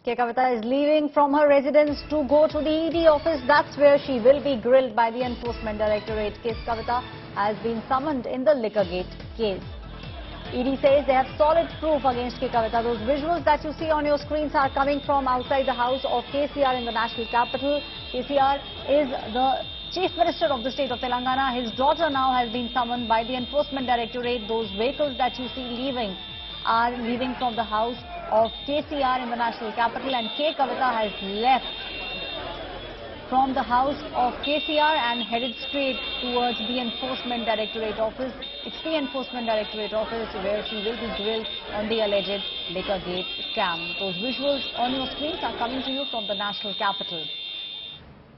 Kavitha is leaving from her residence to go to the ED office. That's where she will be grilled by the Enforcement Directorate. Kavitha has been summoned in the liquor gate case. ED says they have solid proof against Kavitha. Those visuals that you see on your screens are coming from outside the house of KCR in the national capital. KCR is the Chief Minister of the state of Telangana. His daughter now has been summoned by the Enforcement Directorate. Those vehicles that you see leaving are leaving from the house of KCR in the national capital, and Kavitha has left from the house of KCR and headed straight towards the Enforcement Directorate office. It's the Enforcement Directorate office where she will be grilled on the alleged liquor gate scam. Those visuals on your screens are coming to you from the national capital.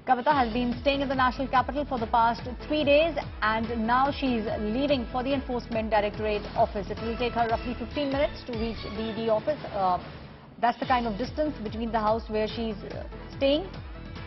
Kavitha has been staying in the national capital for the past 3 days, and now she's leaving for the Enforcement Directorate office. It will take her roughly 15 minutes to reach the ED office. That's the kind of distance between the house where she's staying,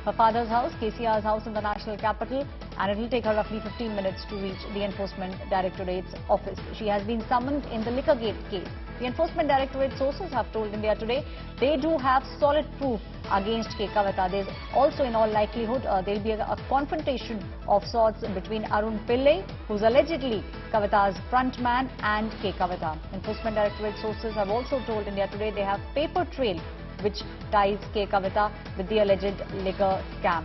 her father's house, KCR's house in the national capital, and it will take her roughly 15 minutes to reach the Enforcement Directorate's office. She has been summoned in the liquor gate case. The Enforcement Directorate sources have told India Today they do have solid proof against Kavitha. There's also, in all likelihood, there'll be a confrontation of sorts between Arun Pillai, who's allegedly Kavitha's front man, and Kavitha. Enforcement Directorate sources have also told India Today they have paper trail which ties Kavitha with the alleged liquor scam.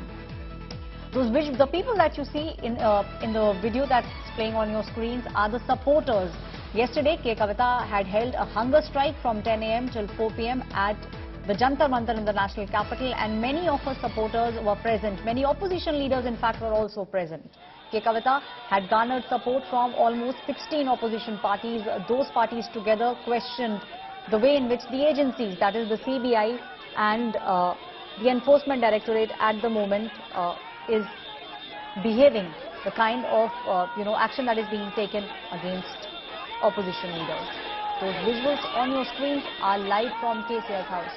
The people that you see in the video that's playing on your screens are the supporters. Yesterday, Kavitha had held a hunger strike from 10 a.m. till 4 p.m. at the Jantar Mantar in the national capital, and many of her supporters were present. Many opposition leaders, in fact, were also present. Kavitha had garnered support from almost 16 opposition parties. Those parties together questioned the way in which the agencies, that is the CBI and the Enforcement Directorate at the moment is behaving, the kind of action that is being taken against opposition leaders. Those visuals on your screens are live from KCR's house.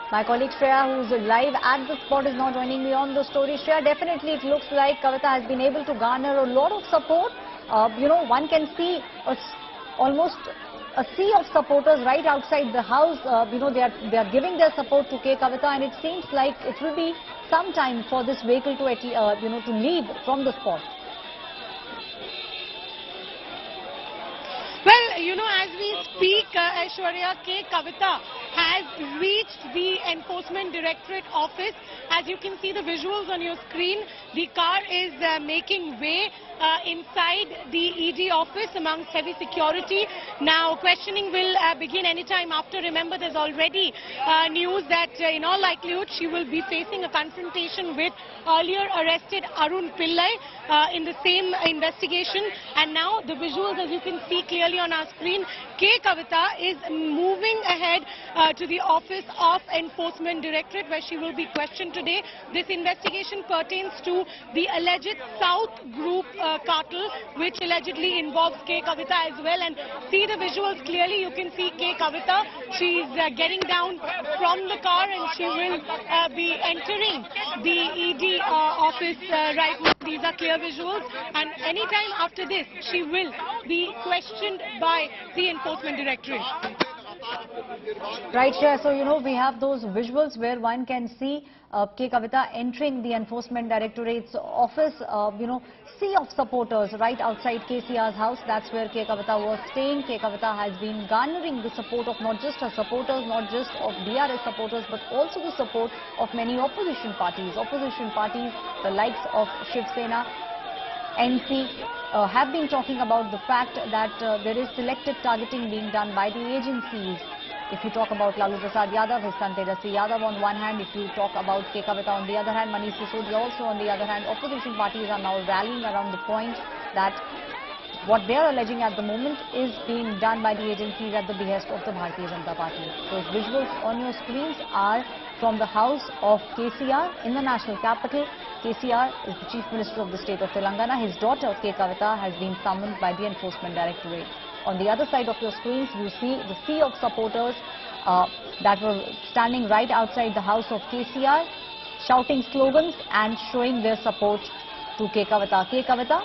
My colleague Shreya, who's live at the spot, is now joining me on the story. Shreya, definitely it looks like Kavitha has been able to garner a lot of support. One can see almost a sea of supporters right outside the house. They are giving their support to Kavitha, and it seems like it will be some time for this vehicle to leave from the spot. Well, as we speak, Aishwarya, Kavitha has reached the Enforcement Directorate office. As you can see the visuals on your screen, the car is making way inside the ED office amongst heavy security. Now, questioning will begin anytime after. Remember, there's already news that in all likelihood she will be facing a confrontation with earlier arrested Arun Pillai in the same investigation. And now the visuals, as you can see clearly on our screen, Kavitha is moving ahead to the office of Enforcement Directorate, where she will be questioned today. This investigation pertains to the alleged South Group cartel, which allegedly involves Kavitha as well. And see the visuals clearly. You can see Kavitha. She's getting down from the car, and she will be entering the ED office right now. These are clear visuals, and anytime after this, she will be questioned by the Enforcement Directorate. Right, Shreya. So, we have those visuals where one can see Kavitha entering the Enforcement Directorate's office. Sea of supporters right outside KCR's house. That's where Kavitha was staying. Kavitha has been garnering the support of not just her supporters, not just of DRS supporters, but also the support of many opposition parties. Opposition parties, the likes of Shiv Sena, NC, have been talking about the fact that there is selective targeting being done by the agencies. If you talk about Lalu Prasad Yadav, his son Tejasvi Yadav on one hand, if you talk about Kavitha on the other hand, Manish Sisodia also on the other hand, opposition parties are now rallying around the point that what they are alleging at the moment is being done by the agencies at the behest of the Bharatiya Janata Party. Those visuals on your screens are from the house of KCR in the national capital. KCR is the Chief Minister of the state of Telangana. His daughter, K. Kavitha, has been summoned by the Enforcement Directorate. On the other side of your screens, you see the sea of supporters that were standing right outside the house of KCR, shouting slogans and showing their support to K. Kavitha. K. Kavitha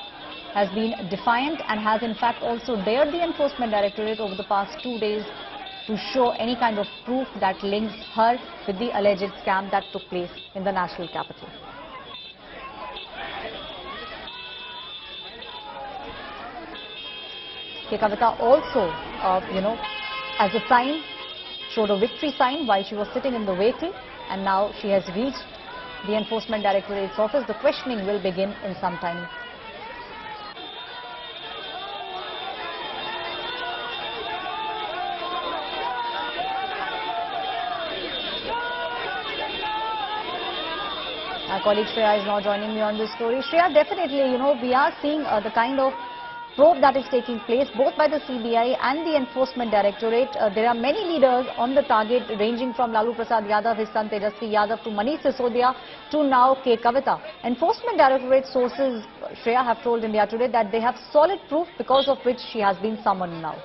has been defiant and has in fact also dared the Enforcement Directorate over the past 2 days to show any kind of proof that links her with the alleged scam that took place in the national capital. K. Kavitha also, as a sign, showed a victory sign while she was sitting in the vehicle, and now she has reached the Enforcement Directorate's office. The questioning will begin in some time. Our colleague Shreya is now joining me on this story. Shreya, definitely, we are seeing the kind of probe that is taking place both by the CBI and the Enforcement Directorate. There are many leaders on the target, ranging from Lalu Prasad Yadav, his son Tejasvi Yadav, to Manish Sisodia, to now K. Kavitha. Enforcement Directorate sources, Shreya, have told India Today that they have solid proof because of which she has been summoned now.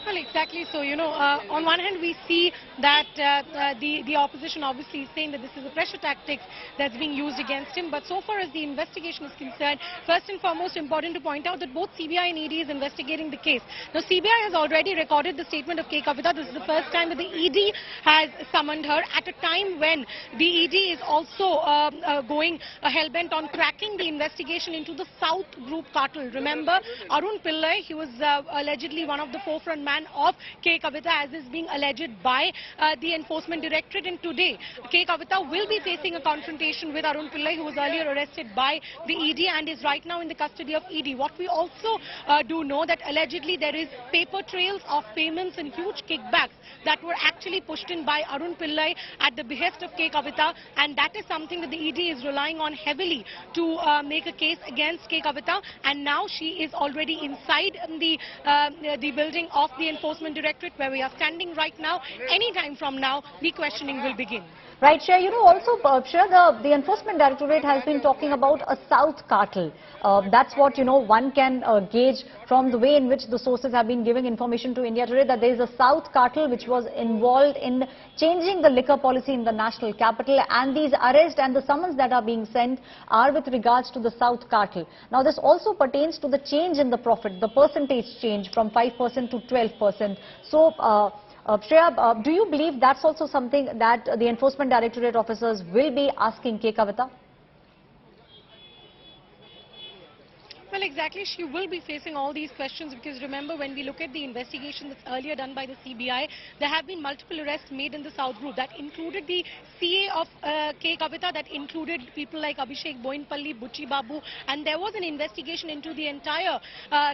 Well, exactly. So, on one hand, we see that the opposition obviously is saying that this is a pressure tactics that's being used against him. But so far as the investigation is concerned, first and foremost, important to point out that both CBI and ED is investigating the case. Now, CBI has already recorded the statement of K. Kavitha. This is the first time that the ED has summoned her at a time when the ED is also going hell-bent on cracking the investigation into the South Group cartel. Remember, Arun Pillai, he was allegedly one of the forefront man of K. Kavitha, as is being alleged by the Enforcement Directorate. And today, K. Kavitha will be facing a confrontation with Arun Pillai, who was earlier arrested by the ED and is right now in the custody of ED. What we also do know that allegedly there is paper trails of payments and huge kickbacks that were actually pushed in by Arun Pillai at the behest of K. Kavitha, and that is something that the ED is relying on heavily to make a case against K. Kavitha. And now she is already inside the building of the Enforcement Directorate, where we are standing right now. Any time from now, the questioning will begin. Right, Shreya, also, Shreya, the Enforcement Directorate has been talking about a South cartel. That's what, one can gauge from the way in which the sources have been giving information to India Today, that there is a South cartel which was involved in changing the liquor policy in the national capital, and these arrests and the summons that are being sent are with regards to the South cartel. Now, this also pertains to the change in the profit, the percentage change from 5% to 12%. So, Shreya, do you believe that's also something that the Enforcement Directorate officers will be asking K. Kavitha? Well, exactly. She will be facing all these questions because remember, when we look at the investigation that's earlier done by the CBI, there have been multiple arrests made in the South Group. That included the CA of K. Kavitha, that included people like Abhishek Boinpalli, Buchi Babu, and there was an investigation into the entire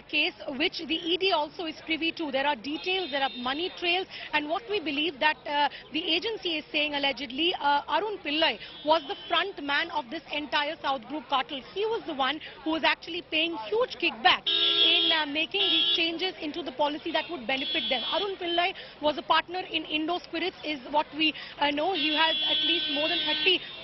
case, which the ED also is privy to. There are details, there are money trails, and what we believe that the agency is saying allegedly, Arun Pillai was the front man of this entire South Group cartel. He was the one who was actually paying huge kickbacks in making these changes into the policy that would benefit them. Arun Pillai was a partner in Indo Spirits, is what we know. He has at least more than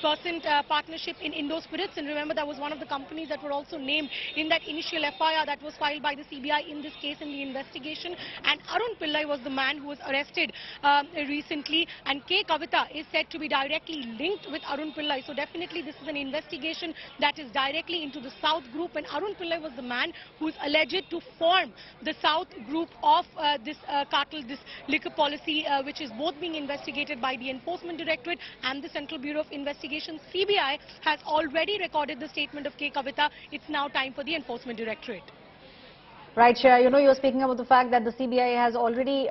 30% partnership in Indo Spirits, and remember, that was one of the companies that were also named in that initial FIR that was filed by the CBI in this case in the investigation. And Arun Pillai was the man who was arrested recently, and K. Kavitha is said to be directly linked with Arun Pillai. So definitely this is an investigation that is directly into the South Group, and Arun Pillai was the man who is alleged to form the South Group of this cartel, this liquor policy, which is both being investigated by the Enforcement Directorate and the Central Bureau of Investigation. CBI has already recorded the statement of K. Kavitha. It's now time for the Enforcement Directorate. Right, Shreya, you were speaking about the fact that the CBI has already,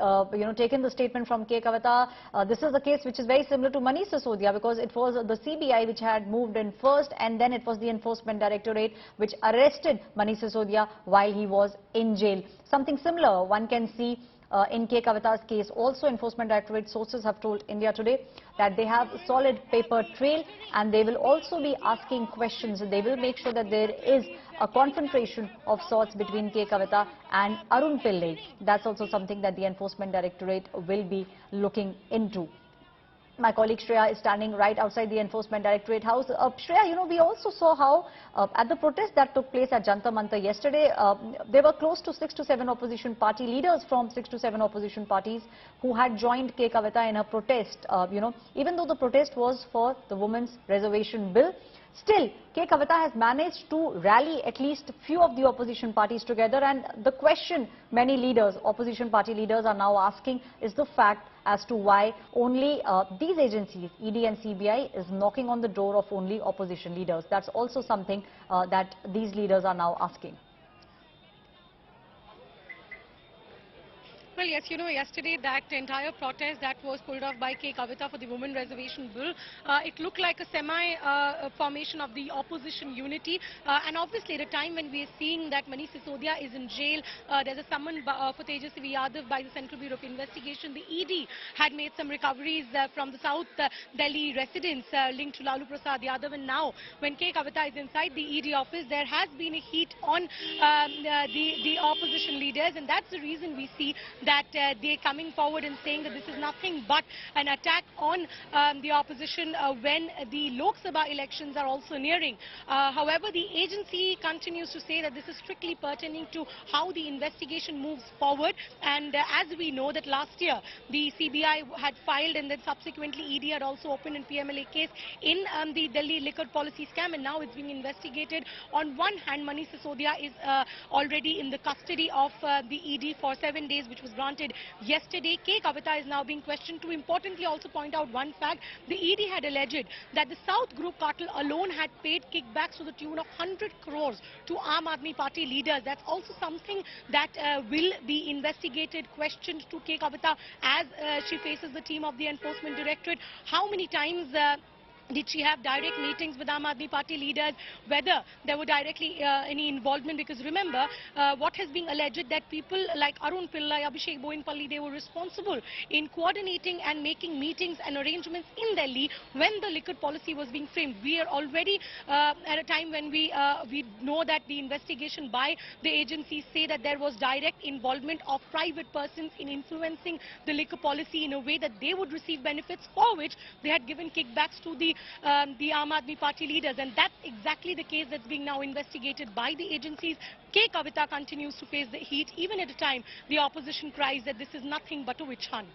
taken the statement from K. Kavitha. This is a case which is very similar to Manish Sisodia, because it was the CBI which had moved in first, and then it was the Enforcement Directorate which arrested Manish Sisodia while he was in jail. Something similar one can see in K. Kavitha's case. Also, Enforcement Directorate sources have told India Today that they have a solid paper trail, and they will also be asking questions. They will make sure that there is a confrontation of sorts between K. Kavitha and Arun Pillai. That's also something that the Enforcement Directorate will be looking into. My colleague Shreya is standing right outside the Enforcement Directorate house. Shreya, we also saw how at the protest that took place at Jantar Mantar yesterday, there were close to 6 to 7 opposition party leaders from 6 to 7 opposition parties who had joined K. Kavitha in a protest. Even though the protest was for the Women's Reservation Bill, still, K. Kavitha has managed to rally at least few of the opposition parties together, and the question many leaders, opposition party leaders are now asking is the fact as to why only these agencies, ED and CBI, is knocking on the door of only opposition leaders. That's also something that these leaders are now asking. Well, yes, yesterday that entire protest that was pulled off by K. Kavitha for the Women Reservation Bill, it looked like a semi-formation of the opposition unity. And obviously, at a time when we are seeing that Manish Sisodia is in jail, there's a summon for Tejasvi Yadav by the Central Bureau of Investigation. The ED had made some recoveries from the South Delhi residents linked to Lalu Prasad Yadav. And now, when K. Kavitha is inside the ED office, there has been a heat on the opposition leaders. And that's the reason we see that they're coming forward and saying that this is nothing but an attack on the opposition when the Lok Sabha elections are also nearing. However, the agency continues to say that this is strictly pertaining to how the investigation moves forward. And as we know that last year the CBI had filed and then subsequently ED had also opened an PMLA case in the Delhi liquor policy scam, and now it's being investigated. On one hand, Manish Sisodia is already in the custody of the ED for 7 days, which was granted yesterday. K. Kavitha is now being questioned. To importantly also point out one fact, the ED had alleged that the South Group cartel alone had paid kickbacks to the tune of 100 crores to Aam Aadmi Party leaders. That's also something that will be investigated, questioned to K. Kavitha as she faces the team of the Enforcement Directorate. How many times did she have direct meetings with Aam Aadmi Party leaders, whether there were directly any involvement? Because remember, what has been alleged that people like Arun Pillai, Abhishek Boinpalli, they were responsible in coordinating and making meetings and arrangements in Delhi when the liquor policy was being framed. We are already at a time when we know that the investigation by the agencies say that there was direct involvement of private persons in influencing the liquor policy in a way that they would receive benefits, for which they had given kickbacks to the Aam Aadmi Party leaders, and that's exactly the case that's being now investigated by the agencies. K. Kavitha continues to face the heat, even at a time the opposition cries that this is nothing but a witch hunt.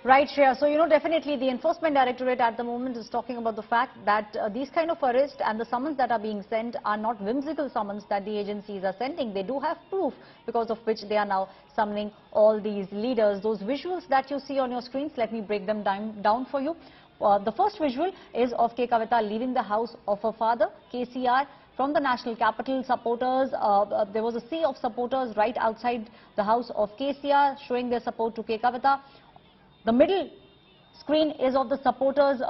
Right, Shreya. So, definitely the Enforcement Directorate at the moment is talking about the fact that these kind of arrests and the summons that are being sent are not whimsical summons that the agencies are sending. They do have proof, because of which they are now summoning all these leaders. Those visuals that you see on your screens, let me break them down for you. The first visual is of K. Kavitha leaving the house of her father, KCR, from the national capital. Supporters, there was a sea of supporters right outside the house of KCR showing their support to K. Kavitha. The middle screen is of the supporters,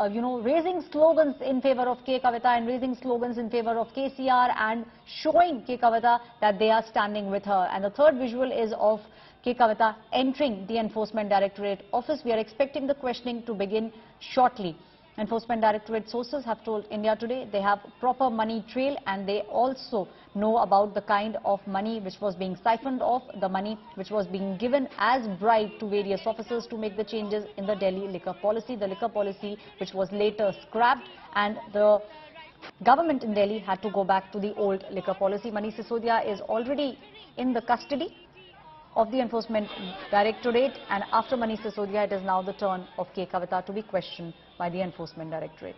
raising slogans in favor of K. Kavitha and raising slogans in favor of KCR and showing K. Kavitha that they are standing with her. And the third visual is of K. Kavitha entering the Enforcement Directorate office. We are expecting the questioning to begin shortly. Enforcement Directorate sources have told India Today they have proper money trail, and they also know about the kind of money which was being siphoned off, the money which was being given as bribe to various officers to make the changes in the Delhi liquor policy. The liquor policy which was later scrapped, and the government in Delhi had to go back to the old liquor policy. Manish Sisodia is already in the custody of the Enforcement Directorate, and after Manish Sisodia, it is now the turn of K. Kavitha to be questioned by the Enforcement Directorate.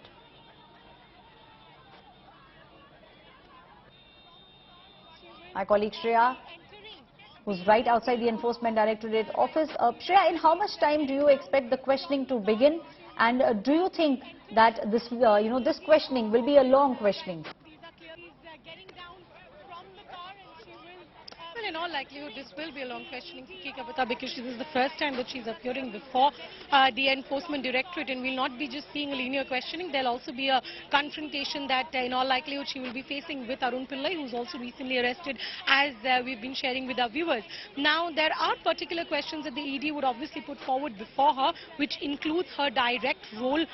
My colleague Shreya, who's right outside the Enforcement Directorate office. Shreya, in how much time do you expect the questioning to begin? And do you think that this, this questioning will be a long questioning? Well, in all likelihood, this will be a long questioning for K. Kavitha, because this is the first time that she's appearing before the Enforcement Directorate, and we'll not be just seeing a linear questioning. There'll also be a confrontation that in all likelihood she will be facing with Arun Pillai, who's also recently arrested, as we've been sharing with our viewers. Now, there are particular questions that the ED would obviously put forward before her, which includes her direct role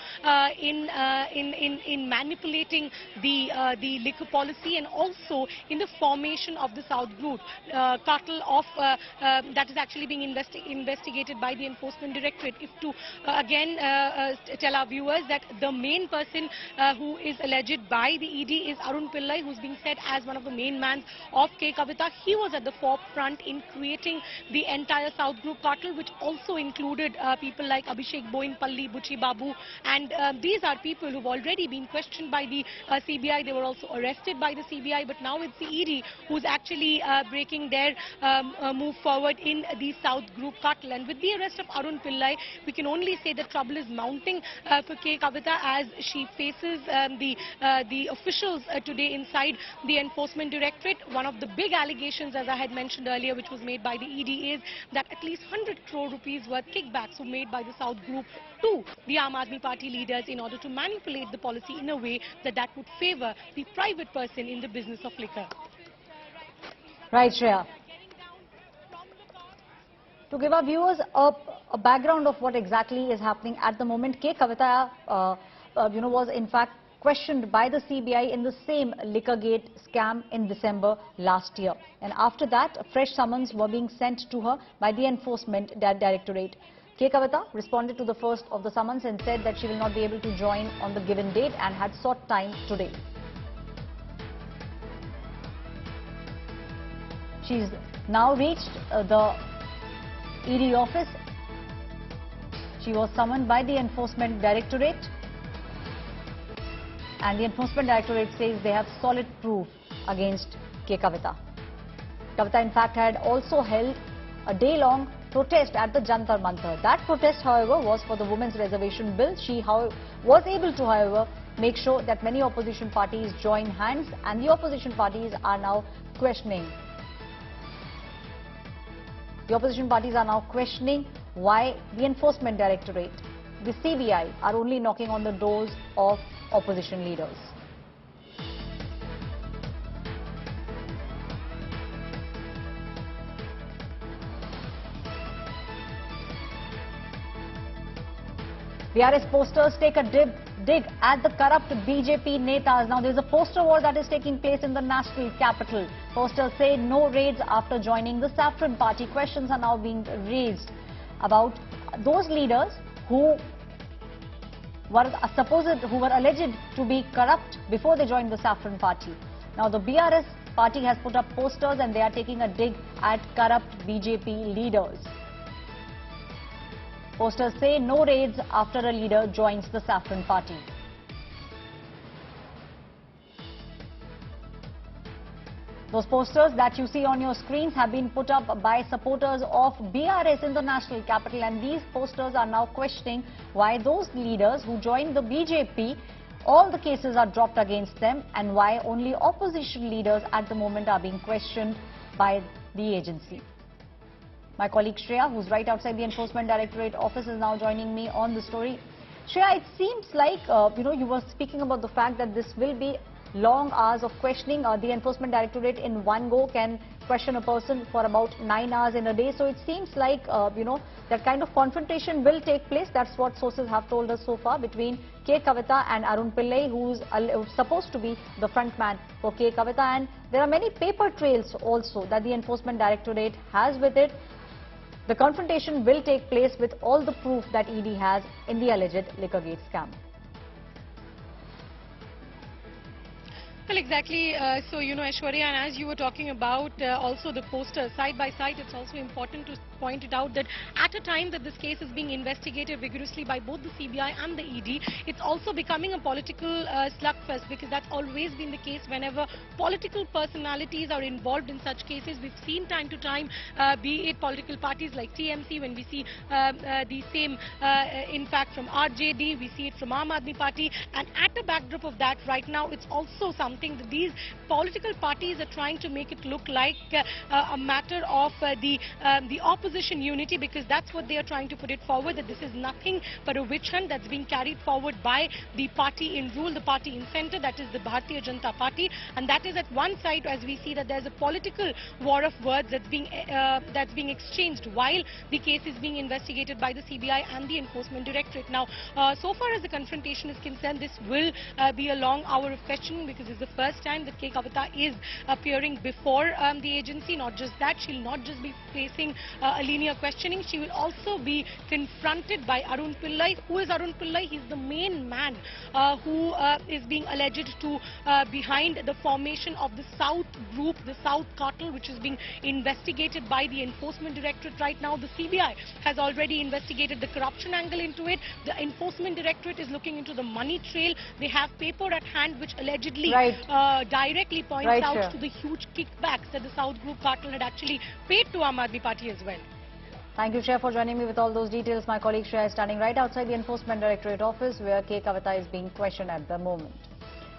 in manipulating the liquor policy, and also in the formation of the South Group. cartel of that is actually being investigated by the Enforcement Directorate. If to again tell our viewers that the main person who is alleged by the ED is Arun Pillai, who's being said as one of the main men of K. Kavitha. He was at the forefront in creating the entire South Group cartel, which also included people like Abhishek Boinpalli, Buchi Babu, and these are people who've already been questioned by the CBI. They were also arrested by the CBI, but now it's the ED who's actually breaking their move forward in the South Group cartel. And with the arrest of Arun Pillai, we can only say that trouble is mounting for K. Kavitha as she faces the officials today inside the Enforcement Directorate. One of the big allegations, as I had mentioned earlier, which was made by the ED, is that at least 100 crore rupees worth kickbacks were made by the South Group to the Aam Aadmi Party leaders in order to manipulate the policy in a way that would favour the private person in the business of liquor. Right, Shreya. To give our viewers a background of what exactly is happening at the moment, K. Kavitha, was in fact questioned by the CBI in the same Liquorgate scam in December last year. And after that, fresh summons were being sent to her by the Enforcement Directorate. K. Kavitha responded to the first of the summons and said that she will not be able to join on the given date and had sought time today. She's now reached the ED office. She was summoned by the Enforcement Directorate, and the Enforcement Directorate says they have solid proof against K. Kavitha. Kavitha in fact had also held a day-long protest at the Jantar Mantar. That protest, however, was for the Women's Reservation Bill. She was able to, however, make sure that many opposition parties join hands, and the opposition parties are now questioning. The opposition parties are now questioning why the Enforcement Directorate, the CBI, are only knocking on the doors of opposition leaders. BRS posters take a dig at the corrupt BJP netas. Now there's a poster war that is taking place in the national capital. Posters say no raids after joining the Saffron Party. Questions are now being raised about those leaders who were alleged to be corrupt before they joined the Saffron Party. Now the BRS party has put up posters and they are taking a dig at corrupt BJP leaders. Posters say no raids after a leader joins the Saffron Party. Those posters that you see on your screens have been put up by supporters of BRS in the national capital, and these posters are now questioning why those leaders who joined the BJP, all the cases are dropped against them, and why only opposition leaders at the moment are being questioned by the agency. My colleague Shreya, who's right outside the Enforcement Directorate office, is now joining me on the story. Shreya, it seems like, you were speaking about the fact that this will be long hours of questioning. The Enforcement Directorate in one go can question a person for about 9 hours in a day. So it seems like, that kind of confrontation will take place. That's what sources have told us so far between K. Kavitha and Arun Pillai, who's supposed to be the front man for K. Kavitha. And there are many paper trails also that the Enforcement Directorate has with it. The confrontation will take place with all the proof that ED has in the alleged Liquorgate scam. Well, exactly. So, Aishwarya, and as you were talking about also the posters side by side, it's also important to point it out that at a time that this case is being investigated vigorously by both the CBI and the ED, it's also becoming a political slugfest, because that's always been the case whenever political personalities are involved in such cases. We've seen time to time, be it political parties like TMC, when we see the same, in fact, from RJD, we see it from Aam Aadmi Party, and at the backdrop of that, right now, it's also something that these political parties are trying to make it look like a matter of the opposition opposition unity, because that's what they are trying to put it forward, that this is nothing but a witch hunt that's being carried forward by the party in rule, the party in centre, that is the Bharatiya Janata Party, and that is at one side as we see that there's a political war of words that's being exchanged while the case is being investigated by the CBI and the Enforcement Directorate. Now, so far as the confrontation is concerned, this will be a long hour of questioning, because it's the first time that K. Kavitha is appearing before the agency. Not just that, she'll not just be facing a linear questioning, she will also be confronted by Arun Pillai. Who is Arun Pillai? He's the main man who is being alleged to behind the formation of the South group, the South cartel, which is being investigated by the Enforcement Directorate right now. The CBI has already investigated the corruption angle into it. The Enforcement Directorate is looking into the money trail. They have paper at hand which allegedly directly points out to the huge kickbacks that the South group cartel had actually paid to Aam Aadmi Party as well. Thank you, Shreya, for joining me with all those details. My colleague Shreya is standing right outside the Enforcement Directorate office where K. Kavitha is being questioned at the moment.